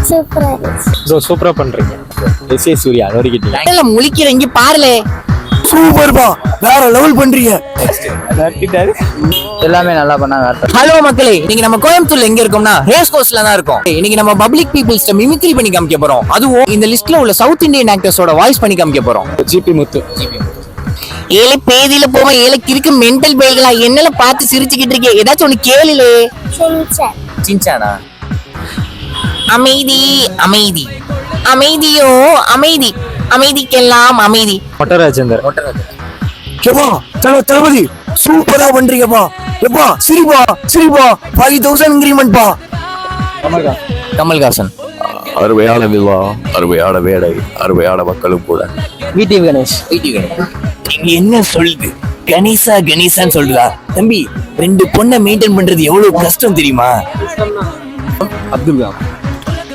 சூப்பரா இருந்துச்சு. சூப்பரா பண்றீங்க. எஸ் ஏ சூர்யா நோடிக்கிட்டீங்க. முழிக்கிற இங்க பாருலே. சூப்பர்பா, வேற லெவல் பண்றீங்க. எல்லாமே நல்லா பண்ணாங்க. ஹலோ மக்களே, இன்னைக்கு நம்ம கோயம்புத்தூர்ல எங்க இருக்கோம்னா ரேஸ் கோர்ஸ்ல தான் இருக்கோம். இன்னைக்கு நம்ம பப்ளிக் பீப்புள்ஸ்ட மிமிக்ரி பண்ணி காமிக்க போறோம். அதுவும் இந்த லிஸ்ட்ல உள்ள சவுத் இந்தியன் ஆக்டர்ஸோட வாய்ஸ் பண்ணி காமிக்க போறோம். ஜிபி முத்து. ஏழை பேதியில போவ ஏழைக்கு இருக்கு மென்டல் பேய்களா, என்னல பார்த்து சிரிச்சுக்கிட்டு இருக்கே, ஏதாச்சும் ஒண்ணு கேளுலே. சின்சான். சின்சானா? அமைதி அமைதி அமைதியோ அமைதி, அமைதிக்கெல்லாம் அமைதி. மொட்டராஜேந்தர். ஏப்பா தளபதி சூப்பரா பண்றீங்கப்பா. எப்பா சிரிப்பா சிரிப்பா, 5000 இன்கிரிமெண்ட் பா. கமல்ஹாசன். அருமையான விழா, அருமையான மேடை, அருமையான மக்களும் கூட. விடி கணேஷ். இங்க என்ன சொல்லுது? கணேசா கணேசான்னு சொல்லுதா? தம்பி, 2 பொண்ணை மெயின்டைன் பண்றது எவ்வளவு கஷ்டம் தெரியுமா? அப்துல் கலாம்.